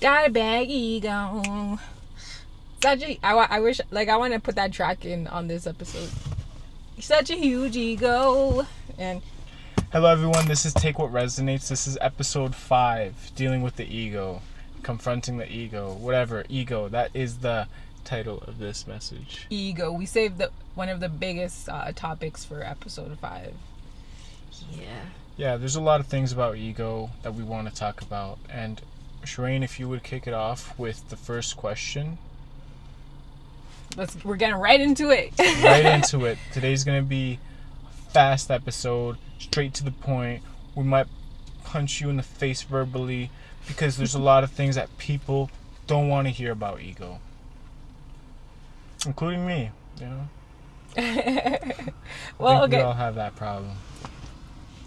Got a bag ego. I wish, like, I want to put that track in on this episode. Such a huge ego. And hello everyone, this is Take What Resonates. This is episode 5, dealing with the ego, confronting the ego, whatever, ego. That is the title of this message. Ego. We saved one of the biggest topics for episode 5. Yeah, there's a lot of things about ego that we want to talk about. And Shireen, if you would kick it off with the first question. We're getting right into it. Right into it. Today's going to be a fast episode, straight to the point. We might punch you in the face verbally because there's a lot of things that people don't want to hear about ego. Including me, you know? Well, we okay. all have that problem.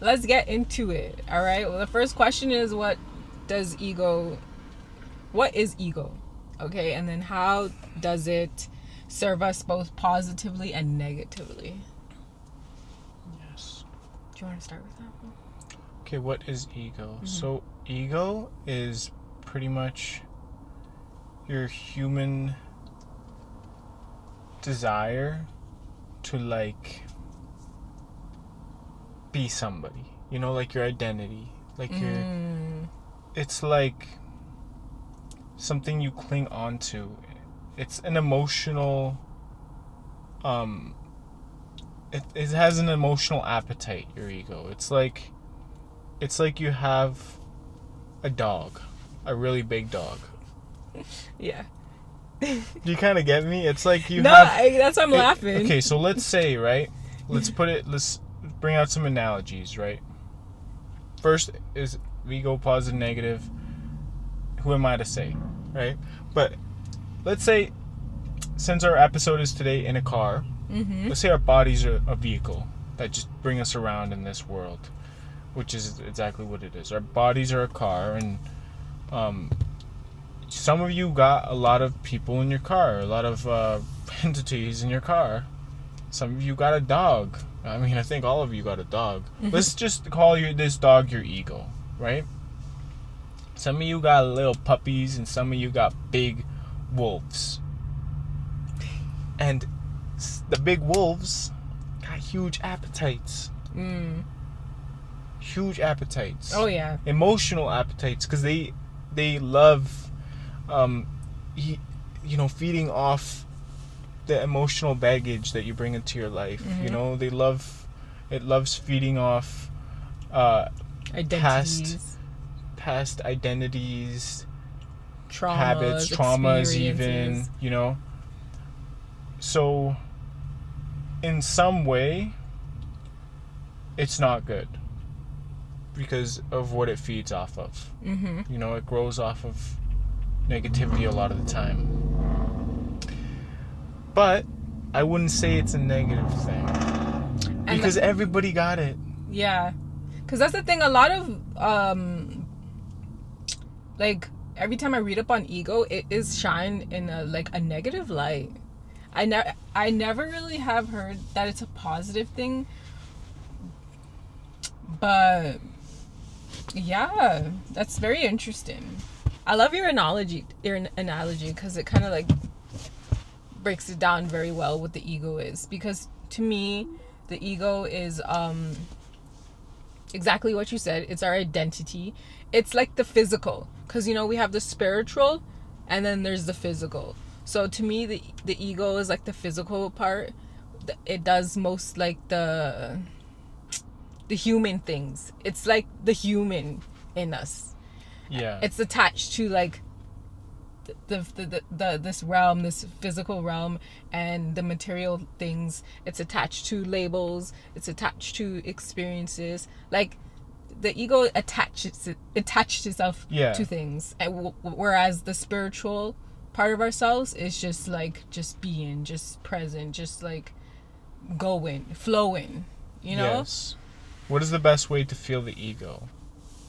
Let's get into it. All right. Well, the first question is, what is ego? Okay. And then how does it serve us both positively and negatively? Yes. Do you want to start with that one? Okay, what is ego? Mm-hmm. So ego is pretty much your human desire to, like, be somebody, you know, like your identity, like it's like something you cling on to. It's an emotional it has an emotional appetite, your ego. It's like you have a dog, a really big dog. Yeah. You kind of get me? It's like you that's why I'm laughing. Okay, so let's say, right? Let's bring out some analogies, right? First is ego, positive, negative. Who am I to say, right? But let's say, since our episode is today in a car, let's say our bodies are a vehicle that just bring us around in this world, which is exactly what it is. Our bodies are a car, and some of you got a lot of people in your car, a lot of entities in your car. Some of you got a dog. I mean, I think all of you got a dog. Let's just call this dog your ego, right? Some of you got little puppies, and some of you got big wolves. And the big wolves got huge appetites. Huge appetites. Oh, yeah. Emotional appetites, because they love, feeding off the emotional baggage that you bring into your life. You know, it loves feeding off Identities. past identities, Traumas, habits, traumas, even, you know. So in some way it's not good because of what it feeds off of. You know, it grows off of negativity a lot of the time. But I wouldn't say it's a negative thing, because everybody got it. Yeah, because that's the thing. A lot of like, every time I read up on ego, it is shined in a negative light. I never really have heard that it's a positive thing. But yeah, that's very interesting. I love your analogy because it kind of like breaks it down very well what the ego is. Because to me, the ego is exactly what you said. It's our identity. It's like the physical, because, you know, we have the spiritual and then there's the physical. So to me, the ego is like the physical part. It does most like the human things. It's like the human in us. Yeah. It's attached to like this realm, this physical realm, and the material things. It's attached to labels. It's attached to experiences. Like, the ego attached itself to things, and whereas the spiritual part of ourselves is just being, just present, just like going, flowing, you know? Yes. What is the best way to feel the ego,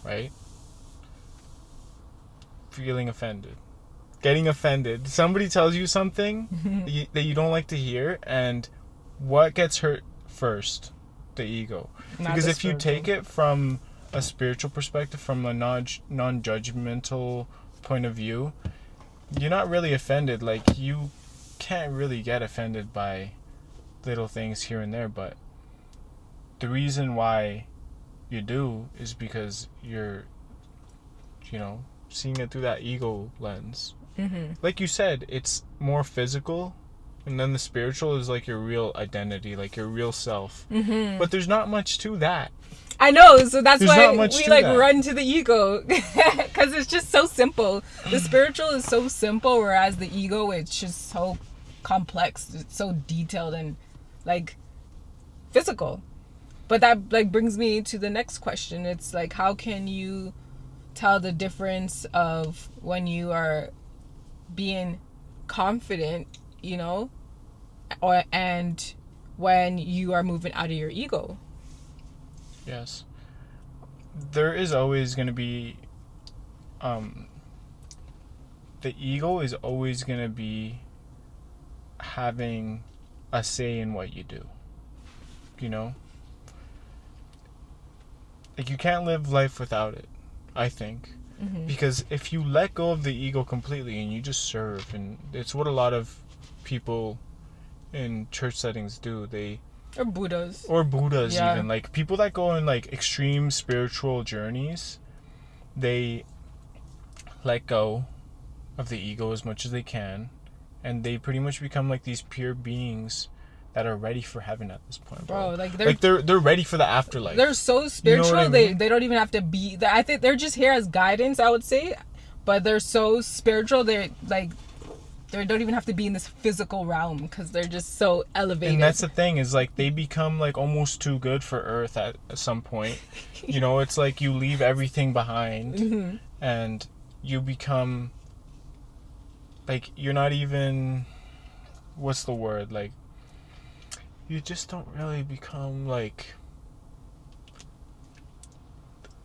right? Feeling offended. Getting offended. Somebody tells you something that you don't like to hear, and what gets hurt first? The ego. Because if you take it from a spiritual perspective, from a non-judgmental point of view, you're not really offended. Like, you can't really get offended by little things here and there, but the reason why you do is because you're, seeing it through that ego lens. Mm-hmm. Like you said, it's more physical, and then the spiritual is like your real identity, like your real self. Mm-hmm. But there's not much to that. I know, so that's There's why not much we to like that. run to the ego, because it's just so simple. The spiritual is so simple, whereas the ego, it's just so complex, it's so detailed and like physical. But that like brings me to the next question. It's like, how can you tell the difference of when you are being confident, and when you are moving out of your ego? Yes. There is always going to be, the ego is always going to be having a say in what you do. Like, you can't live life without it, I think. Mm-hmm. Because if you let go of the ego completely and you just serve, and it's what a lot of people in church settings do, Or Buddhas. Yeah. Yeah. Even, like, people that go on like extreme spiritual journeys, they let go of the ego as much as they can, and they pretty much become like these pure beings that are ready for heaven at this point, bro. Like they're ready for the afterlife. They're so spiritual. I mean? They don't even have to be. I think they're just here as guidance, I would say, but they're so spiritual. They don't even have to be in this physical realm because they're just so elevated. And that's the thing, is like they become like almost too good for Earth at some point. It's like you leave everything behind, mm-hmm. and you become like, you're not even, what's the word, like, you just don't really become like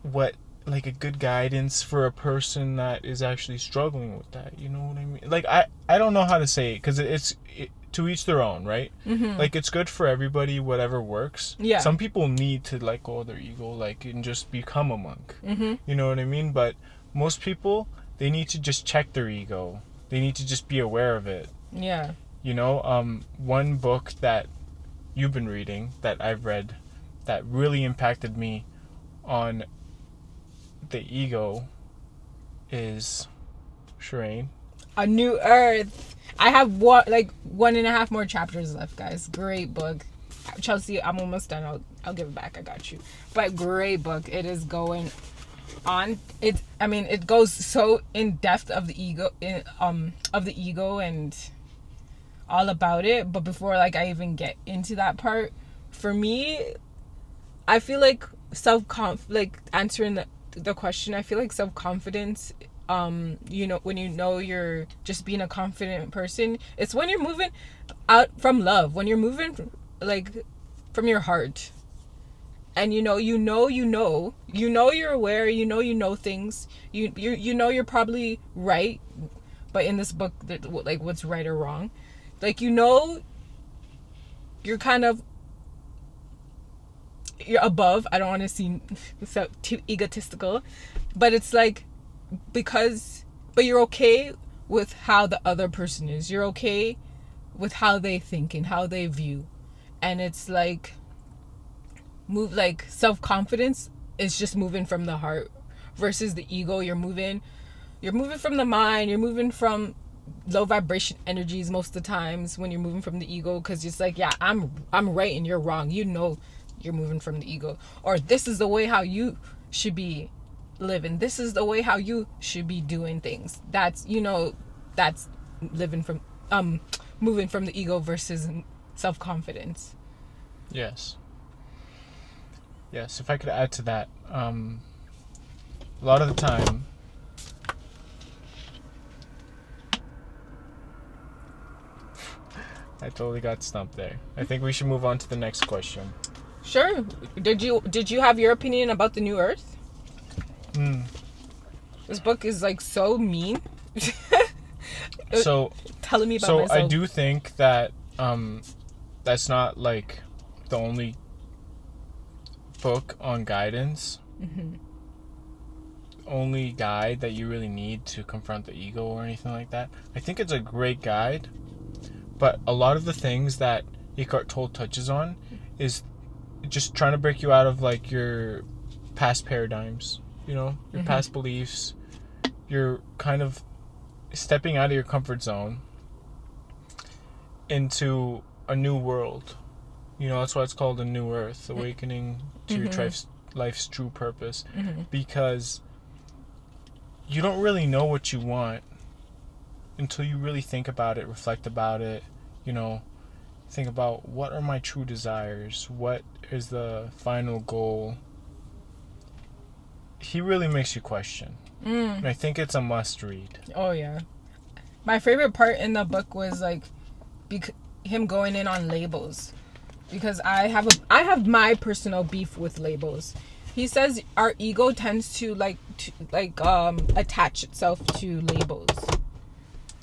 what, like a good guidance for a person that is actually struggling with that. You know what I mean? Like, I don't know how to say it, because it's to each their own, right? Mm-hmm. Like, it's good for everybody, whatever works. Yeah. Some people need to let go of their ego, like, and just become a monk. Mm-hmm. You know what I mean? But most people, they need to just check their ego. They need to just be aware of it. Yeah. One book that you've been reading, that I've read, that really impacted me on the ego is Shireen. A New Earth. I have 1.5 more chapters left, guys. Great book. Chelsea, I'm almost done. I'll give it back. I got you. But great book. It is going on. It goes so in depth of the ego, and all about it. But before I even get into that part, for me, I feel like answering the question, I feel like self-confidence, when you're just being a confident person, it's when you're moving out from love, when you're moving from your heart, and you're aware, things, you're probably right, but in this book, what's right or wrong, you're kind of, you're above. I don't want to seem so too egotistical, but it's but you're okay with how the other person is. You're okay with how they think and how they view, and it's self-confidence is just moving from the heart, versus the ego. You're moving from the mind. You're moving from low vibration energies most of the times when you're moving from the ego, because it's I'm right and you're wrong. You're moving from the ego, or this is the way how you should be living, this is the way how you should be doing things. That's living from moving from the ego versus self-confidence. Yes, if I could add to that, a lot of the time, I totally got stumped there. I think we should move on to the next question. Sure. Did you have your opinion about the New Earth? This book is so mean. So telling me about myself. I do think that that's not the only book on guidance. Mm-hmm. only guide that you really need to confront the ego or anything like that. I think it's a great guide, but a lot of the things that Eckhart Tolle touches on is just trying to break you out of like your past paradigms, you know, your past beliefs. You're kind of stepping out of your comfort zone into a new world. You know, that's why it's called a new earth, awakening to your life's true purpose. Because you don't really know what you want until you really think about it, reflect about it, you know, think about what are my true desires, what is the final goal. He really makes you question. And I think it's a must read. Oh yeah. My favorite part in the book was like him going in on labels, because I have my personal beef with labels. He says our ego tends to attach itself to labels,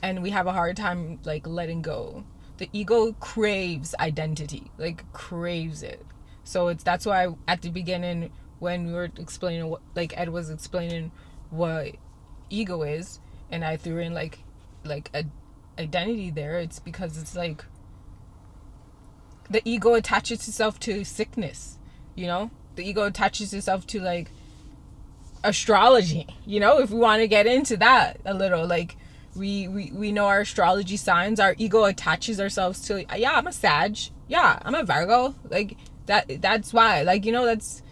and we have a hard time like letting go. The ego craves identity, like craves it. So that's why at the beginning when we were explaining what, like Ed was explaining what ego is, and I threw in like a identity there, it's because it's like the ego attaches itself to sickness, you know? The ego attaches itself to like astrology, you know, if we want to get into that a little. Like we know our astrology signs. Our ego attaches ourselves to, yeah, I'm a Sag, yeah, I'm a Virgo, like that's why, like, you know, that's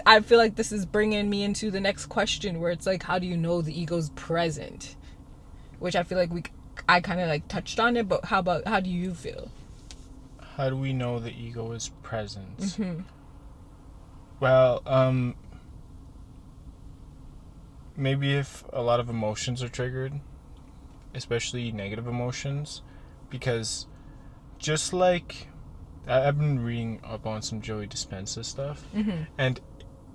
I feel like this is bringing me into the next question, where it's like, how do you know the ego's present? Which I feel like I kind of like touched on it, but how do you feel? How do we know the ego is present? Well, maybe if a lot of emotions are triggered, especially negative emotions, because just like I've been reading up on some Joey Dispenza stuff, and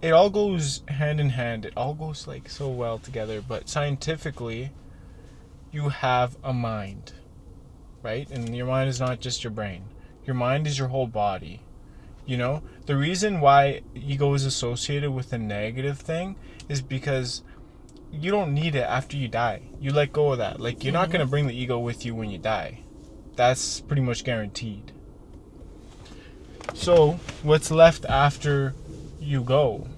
it all goes hand in hand. It all goes like so well together. But scientifically, you have a mind, right? And your mind is not just your brain. Your mind is your whole body. You know, the reason why ego is associated with a negative thing is because you don't need it after you die. You let go of that. Like, you're not going to bring the ego with you when you die. That's pretty much guaranteed. So, what's left after you go?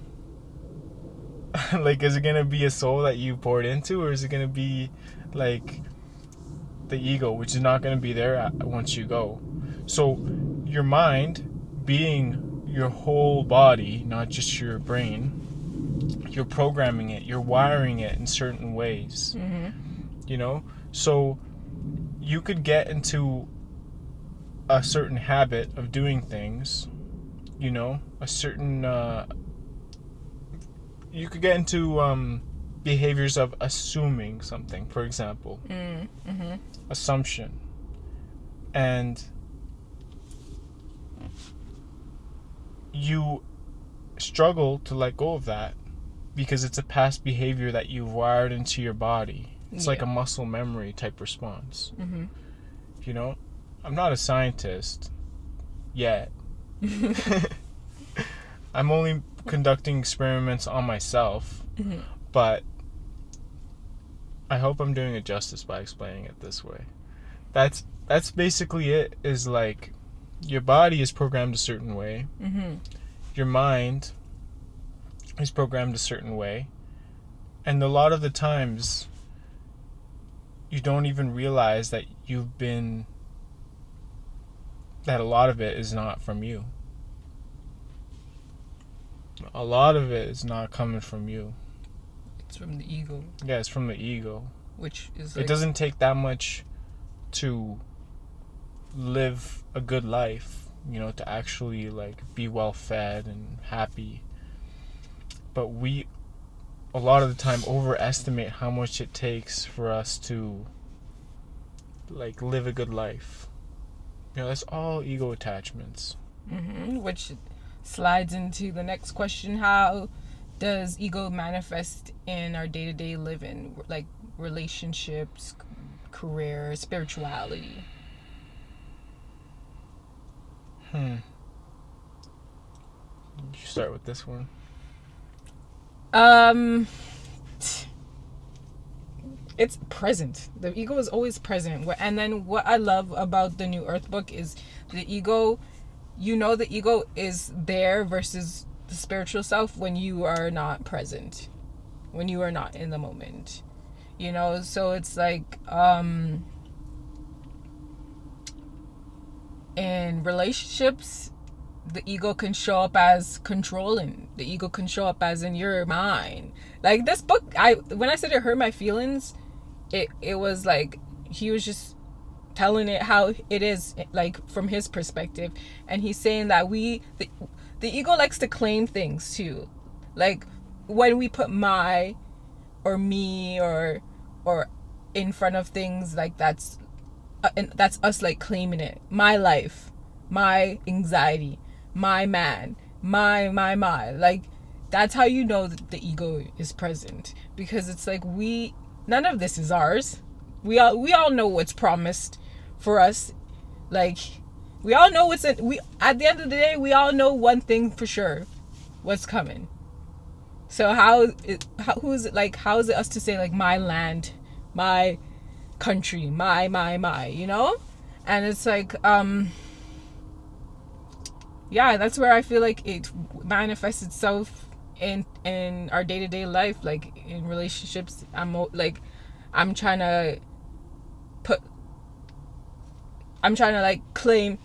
Like, is it going to be a soul that you poured into, or is it going to be like the ego, which is not going to be there once you go? So, your mind being your whole body, not just your brain, you're programming it, you're wiring it in certain ways. You know? So you could get into a certain habit of doing things, you know, a certain you could get into behaviors of assuming something, for example. Assumption. And you struggle to let go of that because it's a past behavior that you've wired into your body. It's like a muscle memory type response. You know, I'm not a scientist yet. I'm only conducting experiments on myself, but I hope I'm doing it justice by explaining it this way. That's basically it. Is like, your body is programmed a certain way. Your mind is programmed a certain way. And a lot of the times, you don't even realize that that a lot of it is not from you. A lot of it is not coming from you. It's from the ego. Yeah, it's from the ego. Which is like, it doesn't take that much to live a good life, you know, to actually like be well fed and happy. But we a lot of the time overestimate how much it takes for us to like live a good life. You know, that's all ego attachments. Which slides into the next question: how does ego manifest in our day-to-day living, like relationships, career, spirituality? You start with this one. it's present. The ego is always present. And then what I love about the New Earth book is the ego, the ego is there versus the spiritual self when you are not present, when you are not in the moment. So it's like in relationships, the ego can show up as controlling. The ego can show up as in your mind. Like this book, when I said it hurt my feelings, it was like he was just telling it how it is, like from his perspective, and he's saying that the ego likes to claim things too, like when we put my or me or in front of things, like that's us like claiming it. My life, my anxiety, my man, my like that's how you know that the ego is present, because it's like none of this is ours. We all know what's promised for us. Like we all know at the end of the day, we all know one thing for sure, what's coming. So how is it us to say like my land, my country, my and it's like that's where I feel like it manifests itself in our day-to-day life, like in relationships. I'm trying to like claim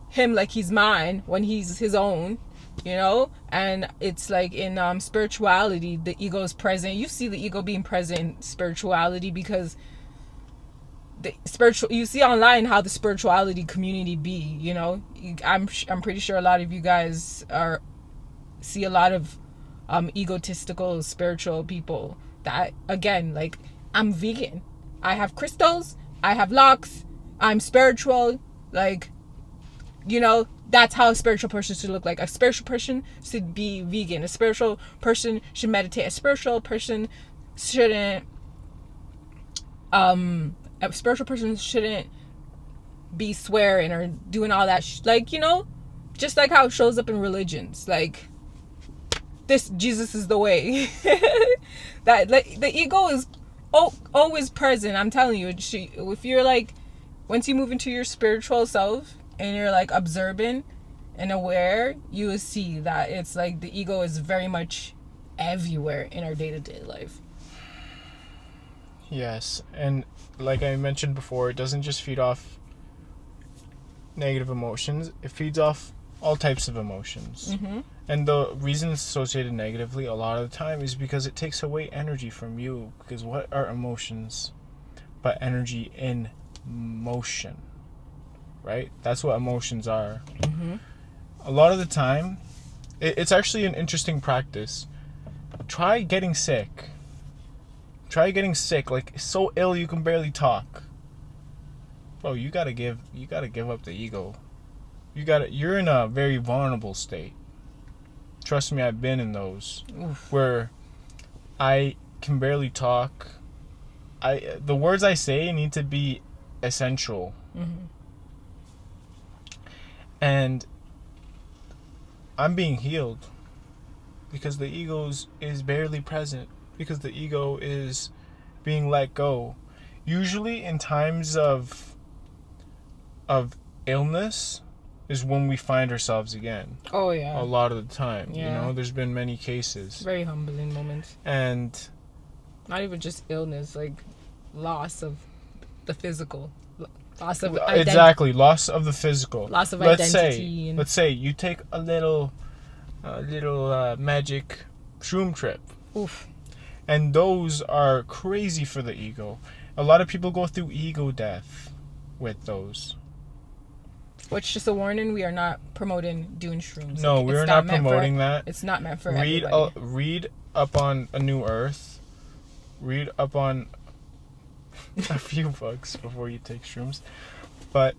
him like he's mine when he's his own, and it's like in spirituality, the ego is present. You see the ego being present in spirituality because you see online how the spirituality community be, I'm pretty sure a lot of you guys see a lot of egotistical spiritual people that, again, like, I'm vegan, I have crystals, I have locks, I'm spiritual, like, that's how a spiritual person should look like. A spiritual person should be vegan. A spiritual person should meditate. A spiritual person shouldn't be swearing or doing all that like, just like how it shows up in religions, like this Jesus is the way. That like, the ego is always present. I'm telling you, if you're like, once you move into your spiritual self and you're like observant and aware, you will see that it's like the ego is very much everywhere in our day-to-day life. Yes, and like I mentioned before, it doesn't just feed off negative emotions, it feeds off all types of emotions. Mm-hmm. And the reason it's associated negatively a lot of the time is because it takes away energy from you. Because what are emotions but energy in motion, right? That's what emotions are. Mm-hmm. A lot of the time, it's actually an interesting practice. Try getting sick, like so ill you can barely talk. Bro, you gotta give up the ego. You're in a very vulnerable state. Trust me, I've been in those. Oof. Where I can barely talk. The words I say need to be essential. Mm-hmm. And I'm being healed because the ego is barely present, because the ego is being let go. Usually in times of illness is when we find ourselves again. Oh yeah. A lot of the time. Yeah. There's been many cases. Very humbling moments. And not even just illness, like loss of the physical. Loss of identity. Exactly, loss of the physical. Loss of identity. Let's say you take a little magic shroom trip. Oof. And those are crazy for the ego. A lot of people go through ego death with those. Which, just a warning, we are not promoting doing shrooms. No, we're not promoting that. It's not meant for everybody. Read up on A New Earth. Read up on a few books before you take shrooms. But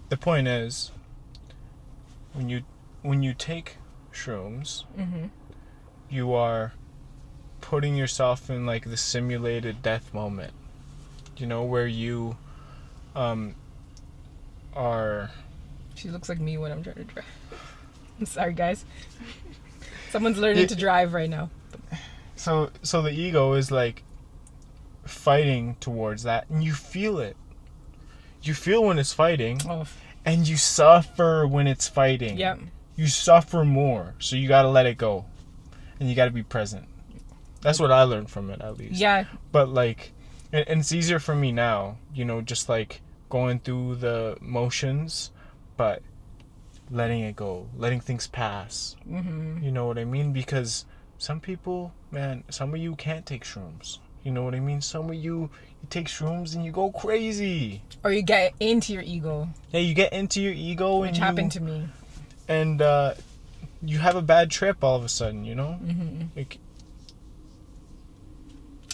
the point is, when you take shrooms, mm-hmm. you are putting yourself in like the simulated death moment. Where you are... She looks like me when I'm trying to drive. I'm sorry, guys. Someone's learning to drive right now. So the ego is like fighting towards that, and you feel it. You feel when it's fighting, and you suffer when it's fighting. Yep. You suffer more, so you gotta let it go, and you gotta be present. That's what I learned from it, at least. Yeah. But like, and it's easier for me now, you know, just like going through the motions, but letting it go, letting things pass. Mm-hmm. You know what I mean? Because some people, man, some of you can't take shrooms. You know what I mean? Some of you take shrooms and you go crazy. Or you get into your ego. Yeah, you get into your ego, which happened to me. And you have a bad trip all of a sudden, you know? Mm-hmm. Like,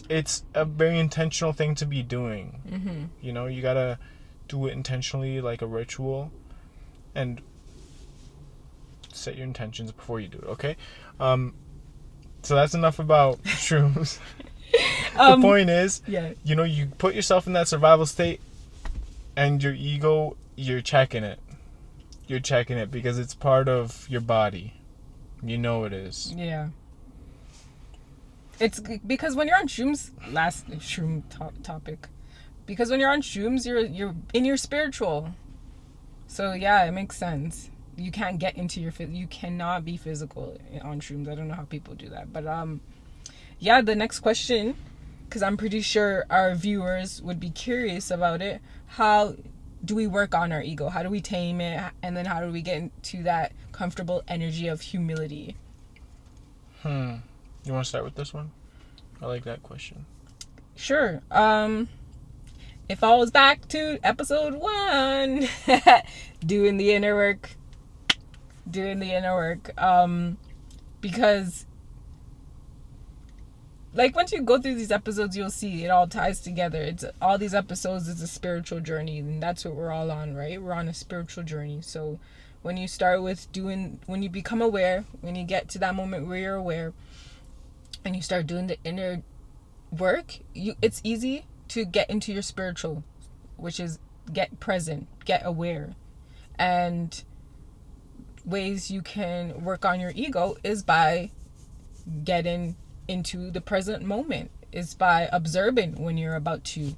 it's a very intentional thing to be doing. Mm-hmm. You know, you gotta do it intentionally, like a ritual, and set your intentions before you do it, okay? So that's enough about shrooms. The point is, you know, you put yourself in that survival state, and your ego, you're checking it. You're checking it because it's part of your body. You know it is. Yeah. It's because when you're on shrooms, last shroom topic, because when you're on shrooms, you're in your spiritual. So yeah, it makes sense. You can't get into you cannot be physical on shrooms. I don't know how people do that, but yeah, the next question, because I'm pretty sure our viewers would be curious about it. How do we work on our ego? How do we tame it? And then how do we get into that comfortable energy of humility? You want to start with this one? I like that question. Sure. It falls back to episode 1. Doing the inner work. Because like once you go through these episodes, you'll see it all ties together. It's all these episodes is a spiritual journey, and that's what we're all on, right? We're on a spiritual journey. So when you start with when you become aware, when you get to that moment where you're aware, and you start doing the inner work, it's easy to get into your spiritual, which is get present, get aware. And ways you can work on your ego is by getting into the present moment, is by observing when you're about to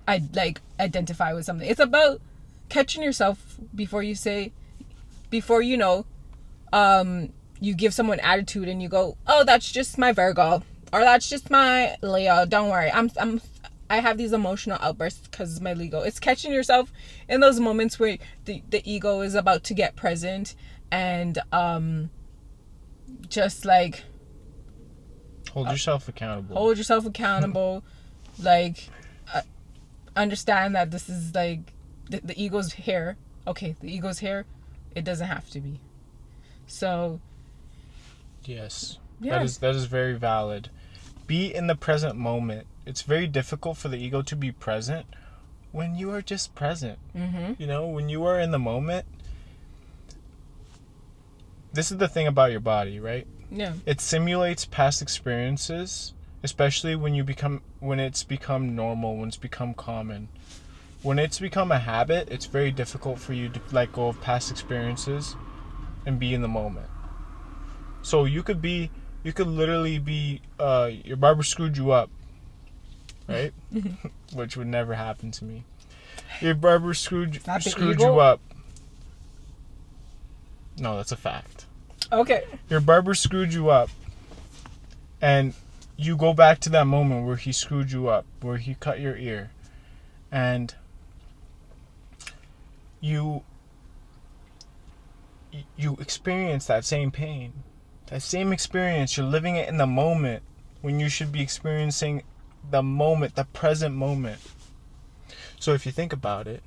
identify with something. It's about catching yourself before you you give someone attitude and you go, oh, that's just my Virgo, or that's just my Leo, don't worry, I have these emotional outbursts because it's my Leo. It's catching yourself in those moments where the ego is about to get present, and just like hold yourself accountable. Like understand that this is like the ego's here. Okay, the ego's here. It doesn't have to be. So yes, that is very valid. Be in the present moment. It's very difficult for the ego to be present when you are just present. Mm-hmm. You know, when you are in the moment. This is the thing about your body, right? Yeah. It simulates past experiences, especially when it's become normal, when it's become common. When it's become a habit, it's very difficult for you to let go of past experiences and be in the moment. So you could literally be, your barber screwed you up, right? Which would never happen to me. Your barber screwed you up. No, that's a fact. Okay. Your barber screwed you up, and you go back to that moment where he screwed you up, where he cut your ear, and you experience that same pain, that same experience. You're living it in the moment when you should be experiencing the moment, the present moment. So if you think about it,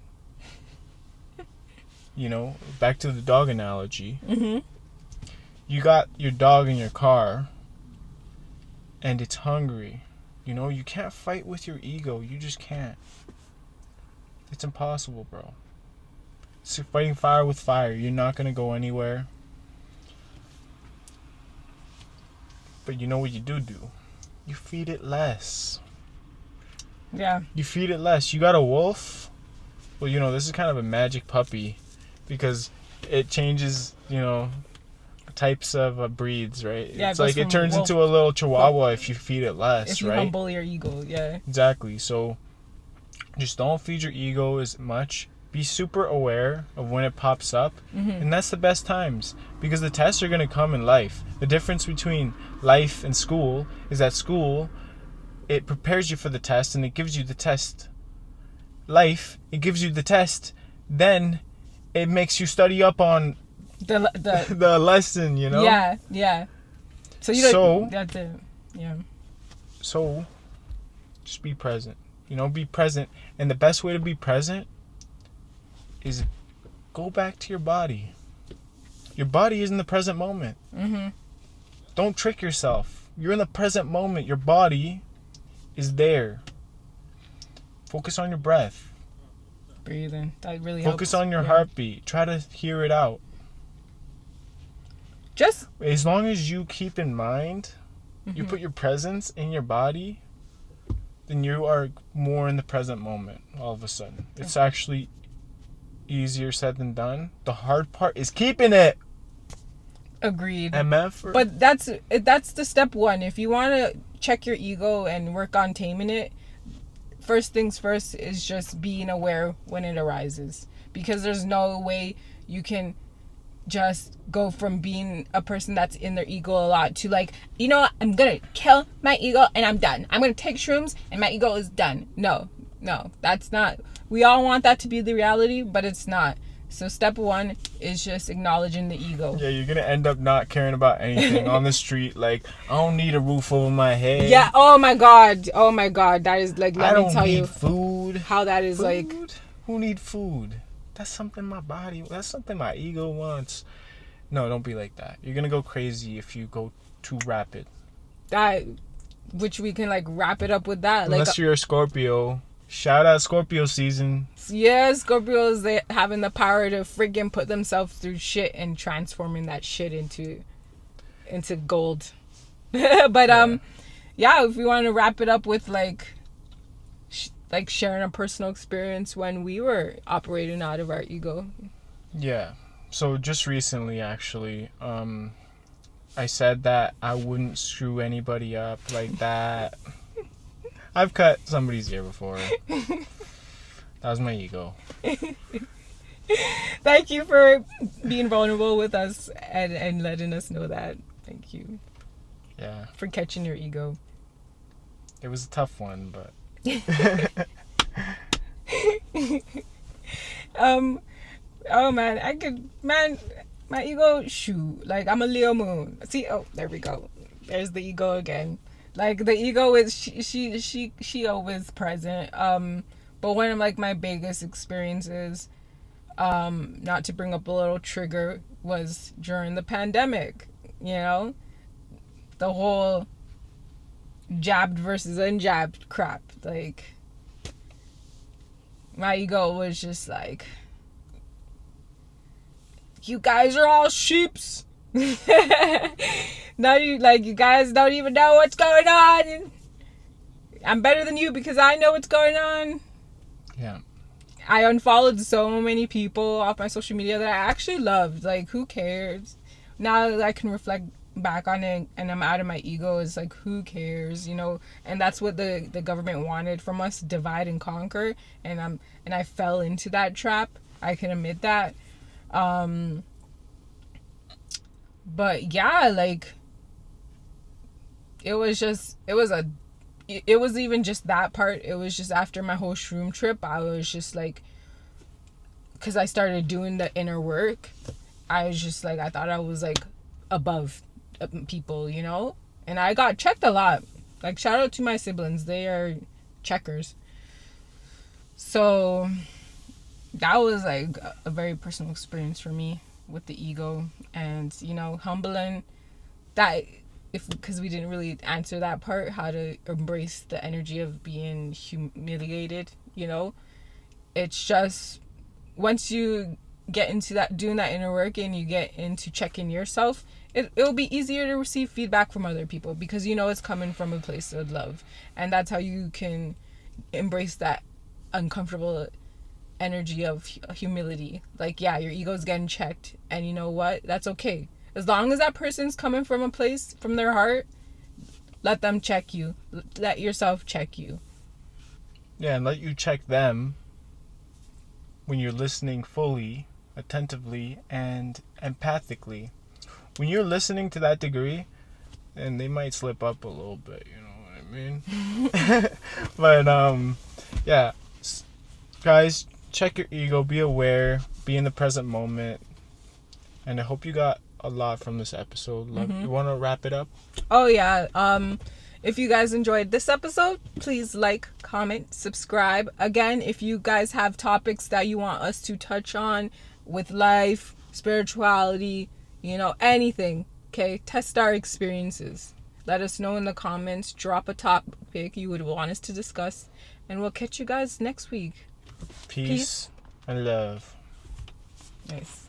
you know, back to the dog analogy. Mm-hmm. You got your dog in your car and it's hungry. You know, you can't fight with your ego. You just can't. It's impossible, bro. It's fighting fire with fire. You're not going to go anywhere. But you know what you do? You feed it less. Yeah. You feed it less. You got a wolf? Well, you know, this is kind of a magic puppy because it changes, you know, types of breeds, right? Yeah, it's it goes like it from turns wolf- into a little chihuahua if you feed it less, if you right? humble your ego, yeah. Exactly. So just don't feed your ego as much. Be super aware of when it pops up, and that's the best times, because the tests are going to come in life. The difference between life and school is that school, it prepares you for the test and it gives you the test. Life, it gives you the test, then it makes you study up on The the lesson, you know? yeah. So you don't. That's it. Yeah. So just be present. Be present. And the best way to be present is go back to your body. Your body is in the present moment. Don't trick yourself. You're in the present moment. Your body is there. Focus on your breath. Breathing. That really helps. Focus on your heartbeat. Try to hear it out. Just as long as you keep in mind, you put your presence in your body, then you are more in the present moment all of a sudden. It's actually easier said than done. The hard part is keeping it. agreed. MF. But that's the step one. If you want to check your ego and work on taming it, first things first is just being aware when it arises, because there's no way you can just go from being a person that's in their ego a lot to like, I'm gonna kill my ego and I'm done. I'm gonna take shrooms and my ego is done. No, that's not. We all want that to be the reality, but it's not. So step one is just acknowledging the ego. Yeah, you're gonna end up not caring about anything on the street. Like, I don't need a roof over my head. Yeah. Oh my god. That is like. Let me tell you food. how that is food? like. Who need food? That's something my body. That's something my ego wants. No, don't be like that. You're gonna go crazy if you go too rapid. That, which we can like wrap it up with that. Unless you're a Scorpio. Shout out Scorpio season. Yeah, Scorpios, they having the power to freaking put themselves through shit and transforming that shit into gold. But yeah, if we want to wrap it up with like sharing a personal experience when we were operating out of our ego. Yeah. So just recently, actually, I said that I wouldn't screw anybody up like that. I've cut somebody's ear before. That was my ego. Thank you for being vulnerable with us and letting us know that. Thank you. Yeah. For catching your ego. It was a tough one, but... Oh man, my ego, shoot, like I'm a Leo moon. See, oh, there we go. There's the ego again. Like the ego is she always present. But one of like my biggest experiences, not to bring up a little trigger, was during the pandemic. The whole jabbed versus unjabbed crap. Like my ego was just like, you guys are all sheeps. Now you guys don't even know what's going on. I'm better than you because I know what's going on. Yeah. I unfollowed so many people off my social media that I actually loved. Like, who cares? Now that I can reflect back on it and I'm out of my ego, it's like, who cares? And that's what the government wanted from us, divide and conquer. And I fell into that trap. I can admit that. But yeah, like, it wasn't even just that part. It was just after my whole shroom trip, I was just like, because I started doing the inner work, I was just like, I thought I was like above people, and I got checked a lot. Like, shout out to my siblings, they are checkers. So that was like a very personal experience for me with the ego, and humbling that, because we didn't really answer that part, how to embrace the energy of being humiliated. It's just, once you get into that, doing that inner work, and you get into checking yourself, it'll be easier to receive feedback from other people, because it's coming from a place of love, and that's how you can embrace that uncomfortable energy of humility. Like, yeah, your ego's getting checked, and you know what, that's okay. As long as that person's coming from a place, from their heart, let them check you. Let yourself check you. Yeah, and let you check them when you're listening fully, attentively, and empathically. When you're listening to that degree, and they might slip up a little bit, you know what I mean? But, yeah. Guys, check your ego, be aware, be in the present moment. And I hope you got a lot from this episode. You want to wrap it up? Oh, yeah. If you guys enjoyed this episode, please like, comment, subscribe. Again, if you guys have topics that you want us to touch on with life, spirituality, anything, okay? Test our experiences. Let us know in the comments. Drop a topic you would want us to discuss. And we'll catch you guys next week. Peace and love. Nice.